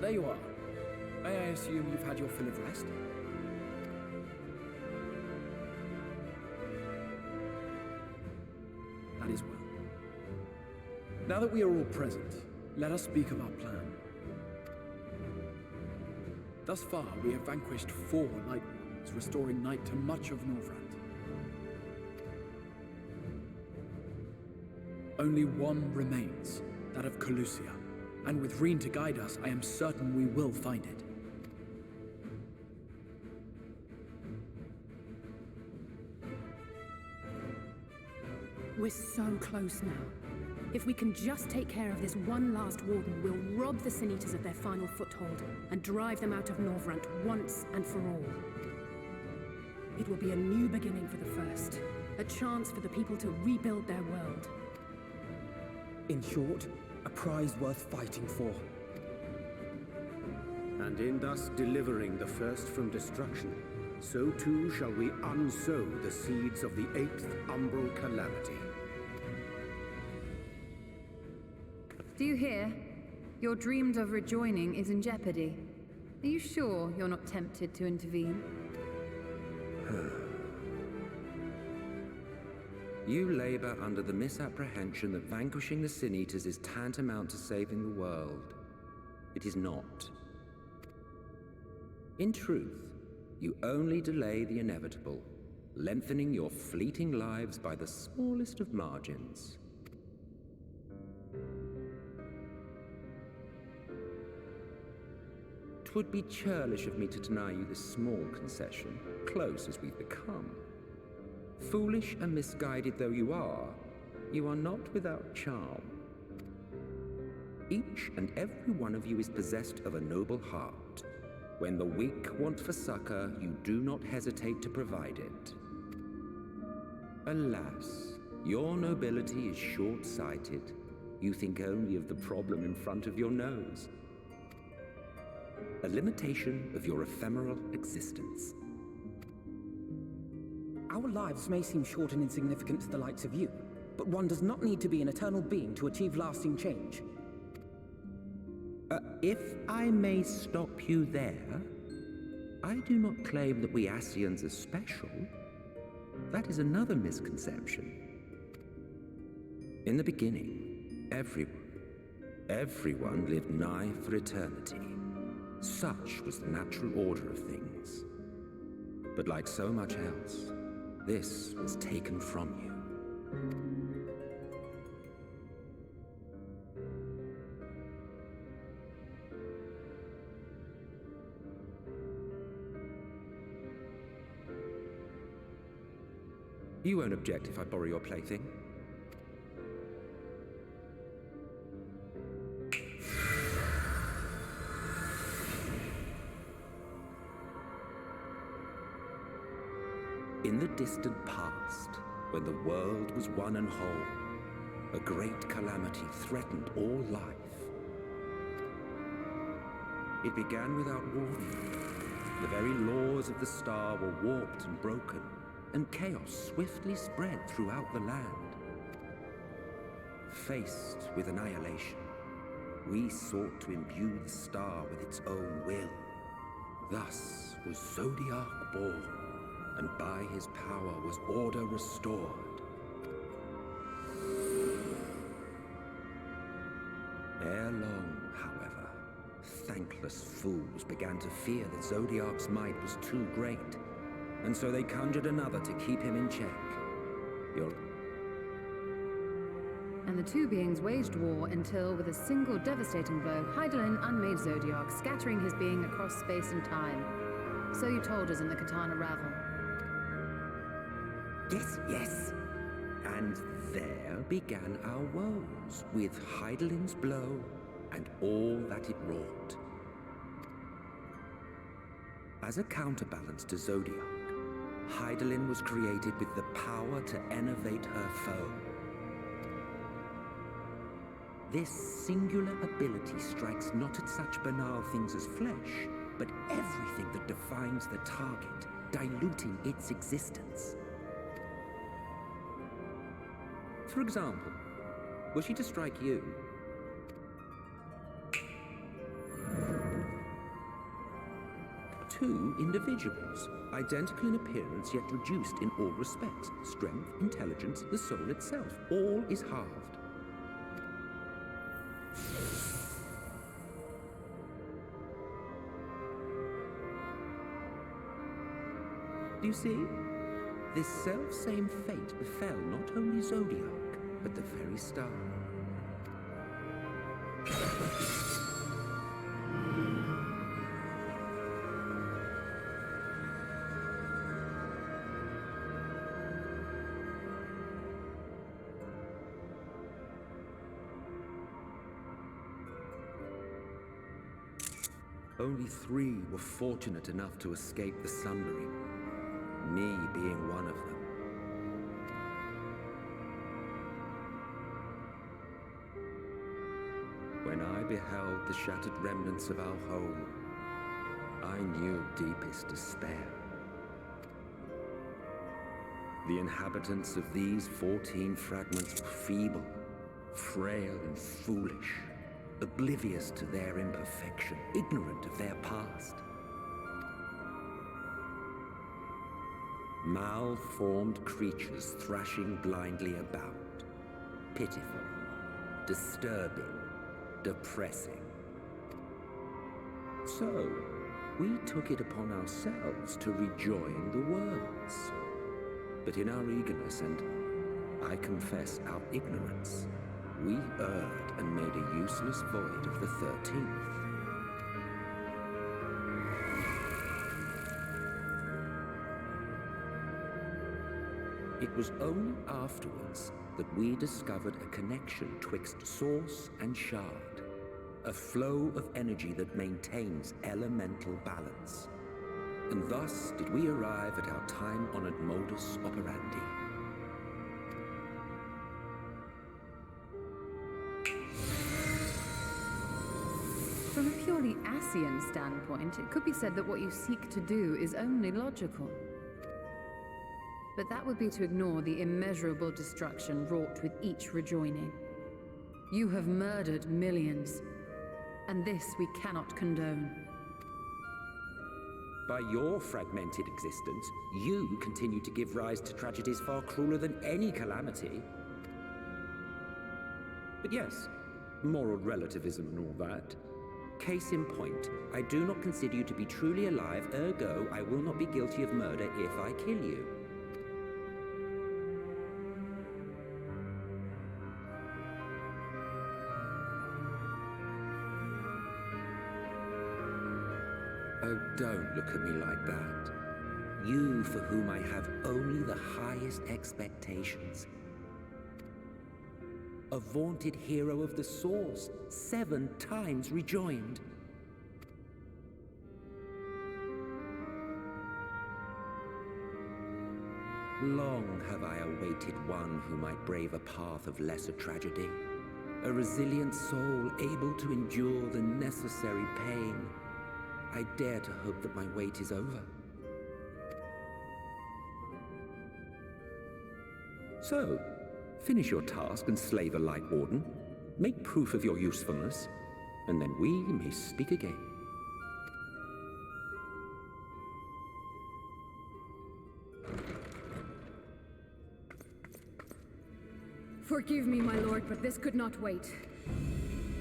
there you are. May I assume you've had your fill of rest? That is well. Now that we are all present, let us speak of our plan. Thus far, we have vanquished 4 Night Wardens, restoring night to much of Norvrand. Only one remains, that of Calusia, and with Reen to guide us, I am certain we will find it. We're so close now. If we can just take care of this one last Warden, we'll rob the Sin Eaters of their final foothold and drive them out of Norvrant once and for all. It will be a new beginning for the First, a chance for the people to rebuild their world. In short, a prize worth fighting for. And in thus delivering the First from destruction, so too shall we unsow the seeds of the 8th umbral calamity. Do you hear? Your dreamed of rejoining is in jeopardy. Are you sure you're not tempted to intervene? You labor under the misapprehension that vanquishing the Sin Eaters is tantamount to saving the world. It is not. In truth, you only delay the inevitable, lengthening your fleeting lives by the smallest of margins. 'Twould be churlish of me to deny you this small concession, close as we've become. Foolish and misguided though you are not without charm. Each and every one of you is possessed of a noble heart. When the weak want for succor, you do not hesitate to provide it. Alas, your nobility is short-sighted. You think only of the problem in front of your nose. A limitation of your ephemeral existence. Our lives may seem short and insignificant to the likes of you, but one does not need to be an eternal being to achieve lasting change. If I may stop you there, I do not claim that we Ascians are special. That is another misconception. In the beginning, everyone lived nigh for eternity. Such was the natural order of things. But like so much else, this was taken from you. You won't object if I borrow your plaything? In the distant past, when the world was one and whole, a great calamity threatened all life. It began without warning. The very laws of the star were warped and broken, and chaos swiftly spread throughout the land. Faced with annihilation, we sought to imbue the star with its own will. Thus was Zodiac born, and by his power was order restored. Ere long, however, thankless fools began to fear that Zodiac's might was too great, and so they conjured another to keep him in check. And the two beings waged war until, with a single devastating blow, Hydaelyn unmade Zodiac, scattering his being across space and time. So you told us in the Katana Ravel. Yes. And there began our woes, with Hydaelyn's blow and all that it wrought. As a counterbalance to Zodiac, Hydaelyn was created with the power to enervate her foe. This singular ability strikes not at such banal things as flesh, but everything that defines the target, diluting its existence. For example, were she to strike you, two individuals, identical in appearance yet reduced in all respects. Strength, intelligence, the soul itself, all is halved. Do you see? This self-same fate befell not only Zodiac, but the very star. Only 3 were fortunate enough to escape the Sundering, me being one of them. When I beheld the shattered remnants of our home, I knew deepest despair. The inhabitants of these 14 fragments were feeble, frail and foolish, oblivious to their imperfection, ignorant of their past. Malformed creatures thrashing blindly about. Pitiful, disturbing, depressing. So, we took it upon ourselves to rejoin the worlds. But in our eagerness and, I confess, our ignorance, we erred and made a useless void of the 13th. It was only afterwards that we discovered a connection twixt source and shard, a flow of energy that maintains elemental balance. And thus did we arrive at our time-honored modus operandi. From a purely Asian standpoint, it could be said that what you seek to do is only logical. But that would be to ignore the immeasurable destruction wrought with each rejoining. You have murdered millions, and this we cannot condone. By your fragmented existence, you continue to give rise to tragedies far crueler than any calamity. But yes, moral relativism and all that. Case in point, I do not consider you to be truly alive, ergo I will not be guilty of murder if I kill you. Oh, don't look at me like that. You for whom I have only the highest expectations. A vaunted hero of the Source, 7 times rejoined. Long have I awaited one who might brave a path of lesser tragedy. A resilient soul able to endure the necessary pain. I dare to hope that my wait is over. So, finish your task and slay the Light Warden. Make proof of your usefulness, and then we may speak again. Forgive me, my lord, but this could not wait.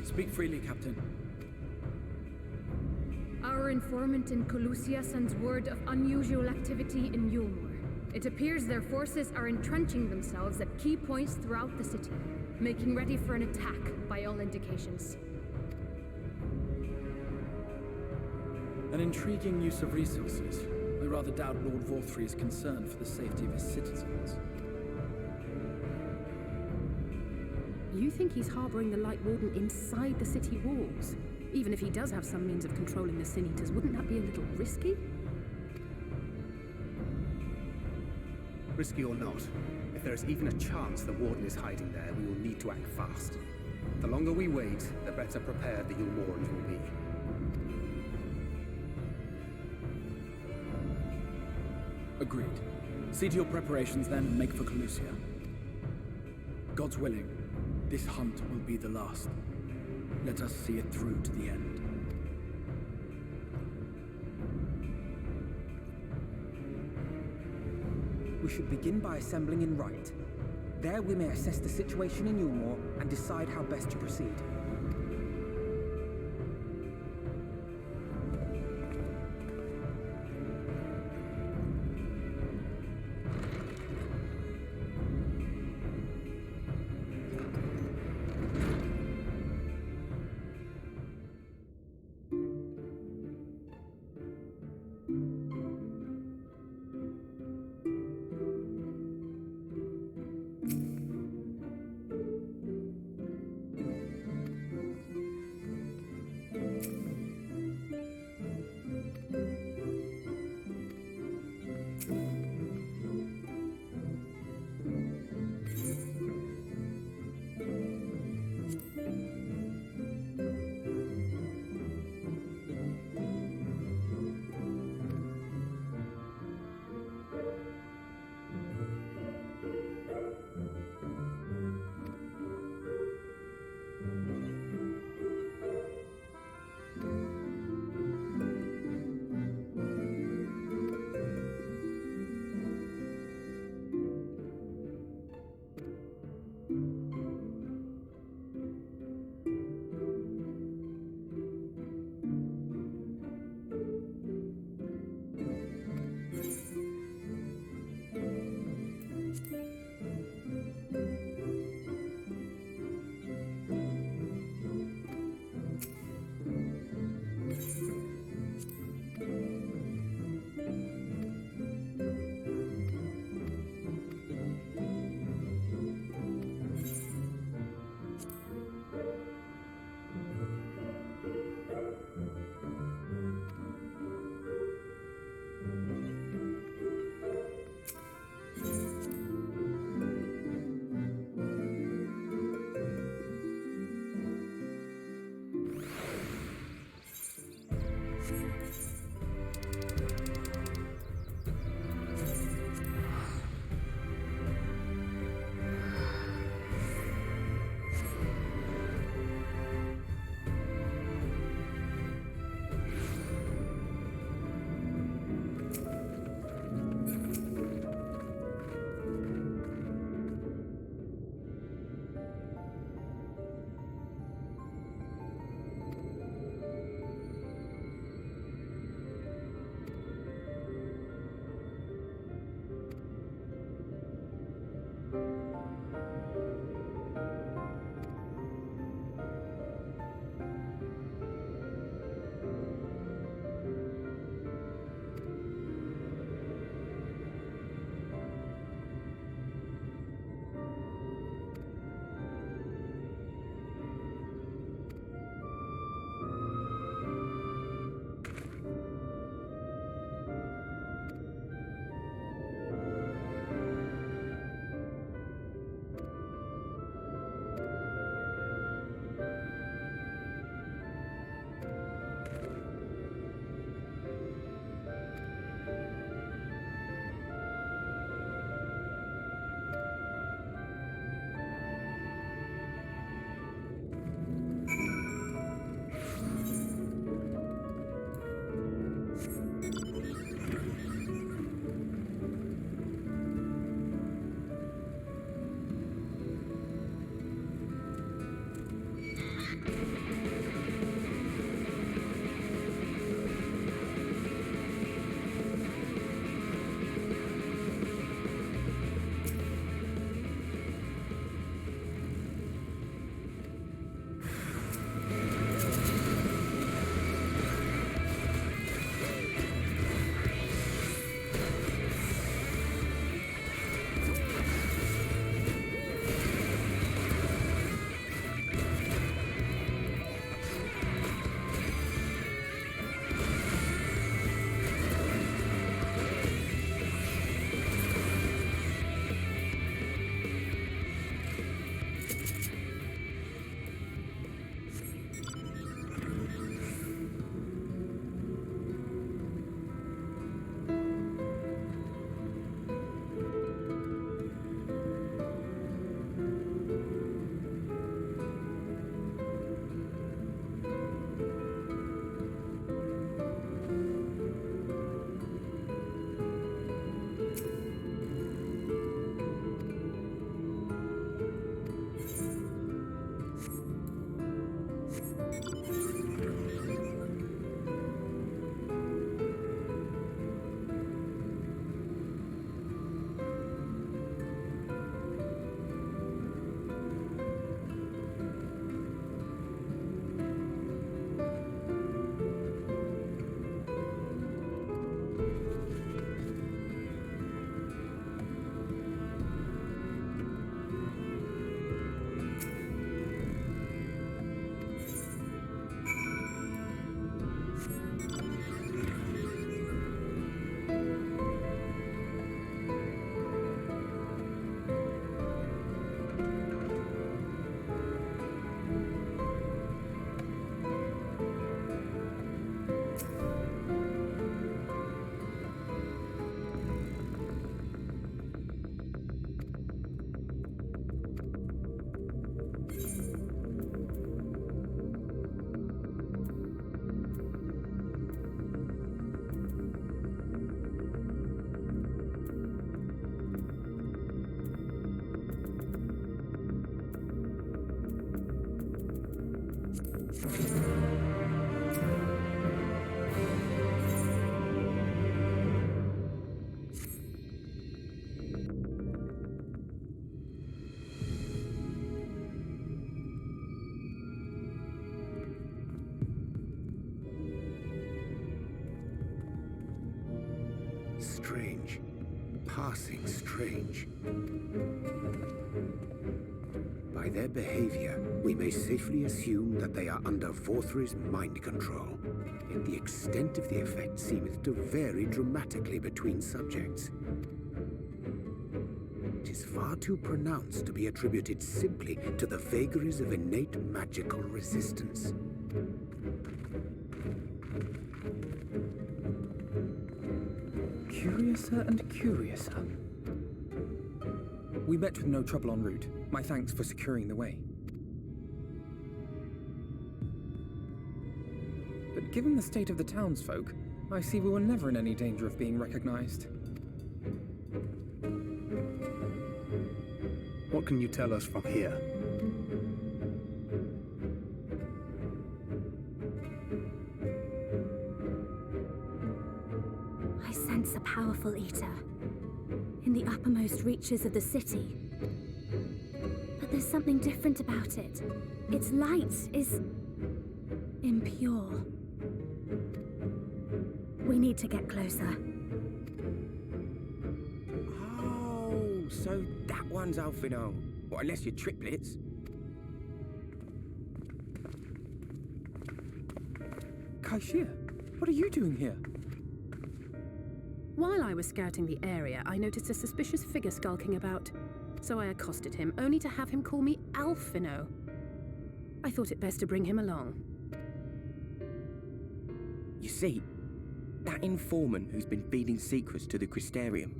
Speak freely, Captain. Our informant in Colusia sends word of unusual activity in Yulmore. It appears their forces are entrenching themselves at key points throughout the city, making ready for an attack by all indications. An intriguing use of resources. I rather doubt Lord Vorthry is concerned for the safety of his citizens. You think he's harboring the Light Warden inside the city walls? Even if he does have some means of controlling the Sin Eaters, wouldn't that be a little risky? Risky or not, if there is even a chance the Warden is hiding there, we will need to act fast. The longer we wait, the better prepared the Yulmorans will be. Agreed. See to your preparations then and make for Colusia. God's willing, this hunt will be the last. Let us see it through to the end. We should begin by assembling in Rite. There we may assess the situation in Yulmore and decide how best to proceed. passing strange. By their behavior, we may safely assume that they are under Vorthri's mind control. Yet the extent of the effect seemeth to vary dramatically between subjects. It is far too pronounced to be attributed simply to the vagaries of innate magical resistance. Curiouser and curiouser. We met with no trouble en route. My thanks for securing the way. But given the state of the townsfolk, I see we were never in any danger of being recognized. What can you tell us from here? I sense a powerful eater in the uppermost reaches of the city. But there's something different about it. Its light is impure. We need to get closer. Oh, so that one's Alphino. Well, unless you're triplets. Kaishia, what are you doing here? While I was scouting the area, I noticed a suspicious figure skulking about. So I accosted him, only to have him call me Alphino. I thought it best to bring him along. You see, that informant who's been feeding secrets to the Crystarium,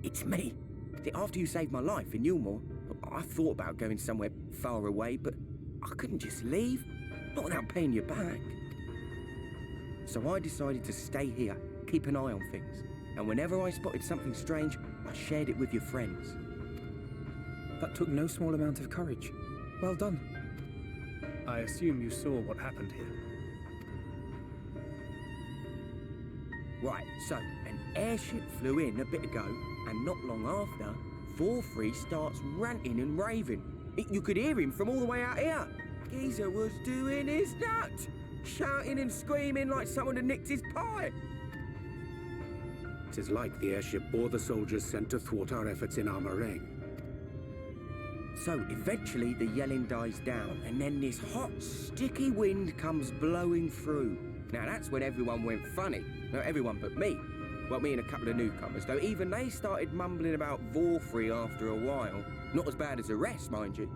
it's me. See, after you saved my life in Yulmore, I thought about going somewhere far away, but I couldn't just leave, not without paying you back. So I decided to stay here, keep an eye on things, and whenever I spotted something strange, I shared it with your friends. That took no small amount of courage. Well done. I assume you saw what happened here. Right, so an airship flew in a bit ago, and not long after, Vorthri starts ranting and raving. You could hear him from all the way out here. Geezer was doing his nut, shouting and screaming like someone had nicked his pie. 'Tis like the airship bore the soldiers sent to thwart our efforts in Armorang. So eventually the yelling dies down, and then this hot, sticky wind comes blowing through. Now that's when everyone went funny. Not everyone but me. Well, me and a couple of newcomers, though even they started mumbling about Vorthri after a while. Not as bad as the rest, mind you.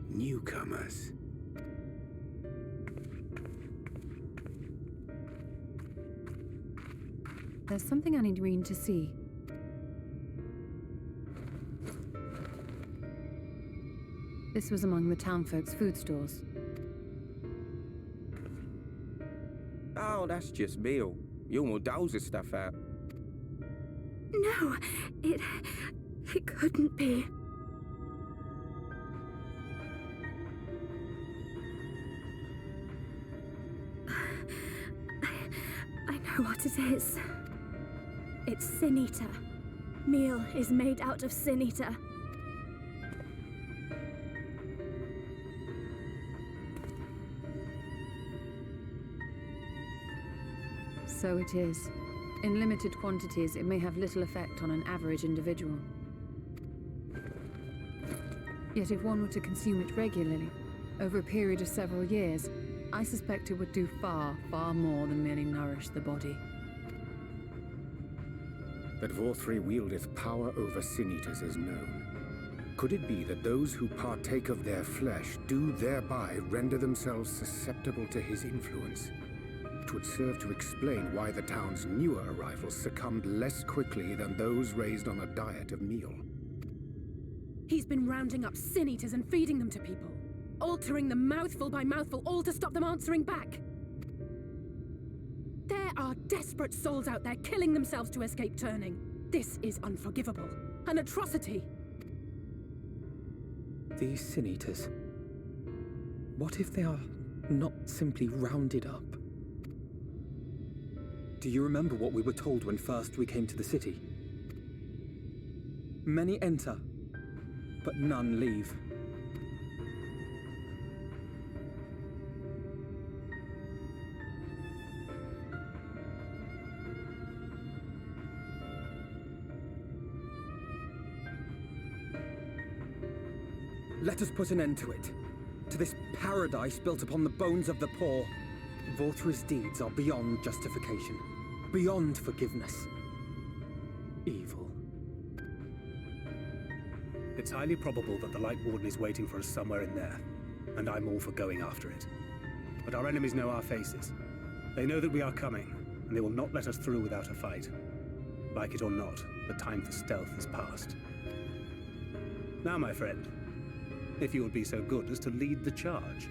Newcomers. There's something I need Reen to see. This was among the townfolk's food stores. Oh, that's just meal. Yulmore doles the stuff out. No, it couldn't be. I know what it is. It's Sin Eater. Meal is made out of Sin Eater. So it is. In limited quantities, it may have little effect on an average individual. Yet if one were to consume it regularly, over a period of several years, I suspect it would do far, far more than merely nourish the body. That Vorthri wieldeth power over sin-eaters is known. Could it be that those who partake of their flesh do thereby render themselves susceptible to his influence? It would serve to explain why the town's newer arrivals succumbed less quickly than those raised on a diet of meal. He's been rounding up sin eaters and feeding them to people, altering them mouthful by mouthful, all to stop them answering back. There are desperate souls out there killing themselves to escape turning. This is unforgivable. An atrocity. These sin-eaters. What if they are not simply rounded up? Do you remember what we were told when first we came to the city? Many enter, but none leave. Let us put an end to it. To this paradise built upon the bones of the poor. Voltura's deeds are beyond justification. Beyond forgiveness. Evil. It's highly probable that the Light Warden is waiting for us somewhere in there, and I'm all for going after it. But our enemies know our faces. They know that we are coming, and they will not let us through without a fight. Like it or not, the time for stealth is past. Now, my friend, if you would be so good as to lead the charge.